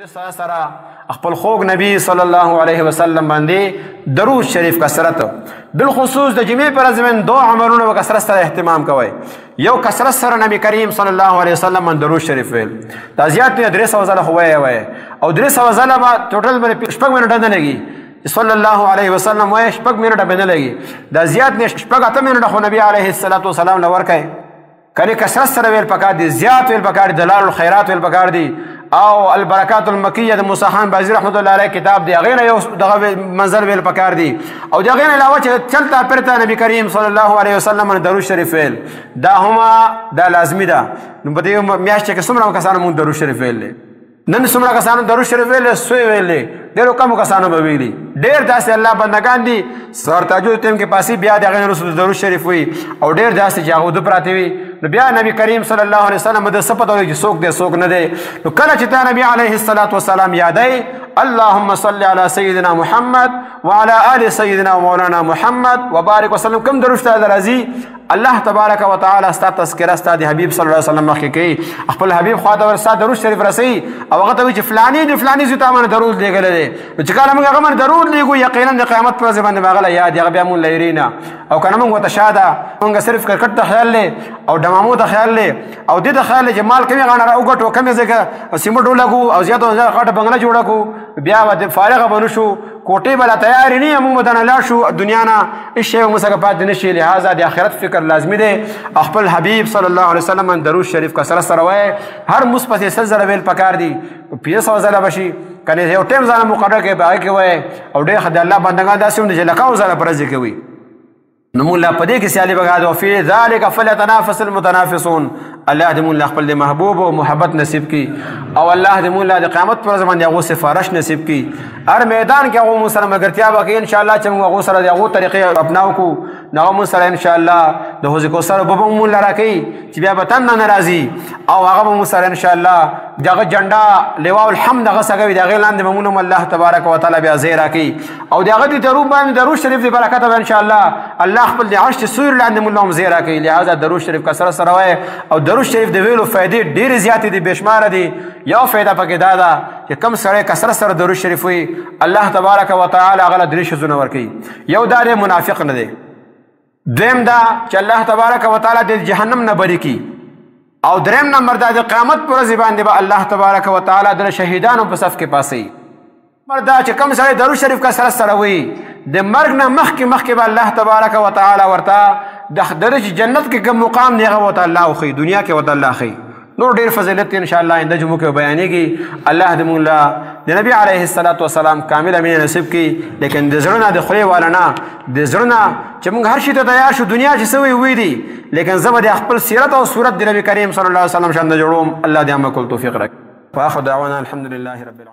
د سره خپل خوږ نبی صلی الله علیه وسلم باندې درود شریف کثرت بالخصوص د جمعې پر ورځ دو عملونه په کثرت سره اهتمام کوئ. یو کثرت سره نبی کریم صلی الله علیه وسلم باندې درود شریف ویل دا زیات نه 300 ځله خو وایي او 300 ځله به ټوټل باندې شپږ منټه نه لګي صلی الله علیه وسلم وایي شپږ منټه به نه لګي دا زیات نه شپږ اته منټه خو نبی علیه الصلاۃ والسلام لور کوي کله کثرت سره ویل پکار دي زیات ویل پکار دي دلال الخيرات ویل پکار دي او البرکات المکیه د موسی خان بازی رحمت الله علیه کتاب دی هغه یو دغه منظر ویل پکار دی او دغه علاوه چې چلتا پرتا نبی کریم صلی الله علیه وسلم درود شریف ویل دا هما دا لازمی ده. نو په دې میاشت کې څومره کسانو مونږ درود شریف ویل نن څومره کسانو درود شریف ویل سوی ویل ډیرو کم کسانو به ویلي ډیر داسې الله بندگان دي سر تاجو تیم کې پاسي بیا دغه رسول درود شریف وي او ډیر داسې چې هغه د پراته وي نو بیا نبی کریم صلی الله علیه وسلم د صفات او څوک دی څوک نه دی نو کله چې تا نبی علیه الصلاۃ والسلام یادای اللهم صل علی سیدنا محمد وعلى آل سیدنا مولانا محمد وبارک وسلم کوم درود راځي الله تبارک وتعالى استا تذکرہ استا د حبیب صلی الله علیه وسلم مخکې کوي خپل حبیب خواته ورستا درود شریف رسي او هغه ته چې فلانی دی فلانی زو ته باندې درود لګل دي چې کله موږ هغه باندې درود لګو یقینا د قیامت پر ورځ باندې باغله یاد هغه بیا مون لیرینا او کنه موږ ته شاده موږ صرف کرکټ ته خیال لې او دمامو ته خیال لې او د خیال چې مال کوي غاڼه او ګټو کمه ځکه سیمټ ولګو او زیاتو غټه بنگله جوړه کو بیا ود فارغ بنو شو کوټه بلا تیار نه موږ مدن لا شو دنیا نه هیڅ مسکه پات نشي لہذا د آخرت فکر لازمي دی خپل حبیب صلی الله علیه وسلم درود شریف کا سره سره وای هر مثبت سلسله ویل پکار دی 500 ځله بشي کنه یو ټیم ځان مقرره کې باقي وای او ډېر خدای الله بندگان داسې هم چې لکاو ځله پرځي کوي نو مولا پدې کې سیالي بغاد او فی ذلک فليتنافس المتنافسون الله دې مولا خپل محبوب او محبت نصیب کی او الله دې مولا د قیامت پر ورځ باندې هغه سفارش نصیب کی هر میدان کې هغه مسلمان ګرځیا وکي ان شاء الله چې موږ هغه سره دغه طریقې اپناو کو نو موږ سره ان شاء الله د هوځ کو سره به مولا راکې چې بیا به تن نه ناراضي او هغه موږ سره ان شاء الله دغه جنډا لواء الحمد هغه سګوي دغه لاندې مونږ الله تبارک وتعالى بیا زیرا کی او دغه دې درود باندې درود شریف دې برکت به ان شاء الله الله خپل د عرش سور لاندې مونږ زیرا کی لہذا درود شریف کا سره سره وای او درود شریف د ویلو فائدې ډېر زیات دي بشمار دي یو فائدہ پکې دا ده چې کم سره کثرت سره درود شریف وي الله تبارک وتعالى غل درې شزونه ور کوي یو دا منافق نه دی دویم دا چې الله تبارک وتعالى د جهنم نه بری کی او دریم نمبر دا د قیامت پر ورځ باندې به الله تبارک وتعالى د شهیدانو په صف کې پاسي مردا چې کم سره درود شریف کا سره سره وي د مرګ نه مخکې به الله تبارک وتعالى ورته د درجه جنت کې کوم مقام دی هغه وته الله خو دنیا کې وته الله خي نور ډیر فضیلت ان شاء الله آینده جمعو کې بیانېږي الله دې مولا د نبی علیه الصلاۃ والسلام کامل امین نصیب کړي لیکن د زړه د خلی والنا د زړه چې موږ هر شي ته تیار شو دنیا چې سوي وي دي لیکن زما د خپل سیرت او صورت د نبی کریم صلی الله علیه وسلم شان جوړوم الله دې موږ کول توفیق راکړي واخر دعوانا الحمد لله رب العالمین.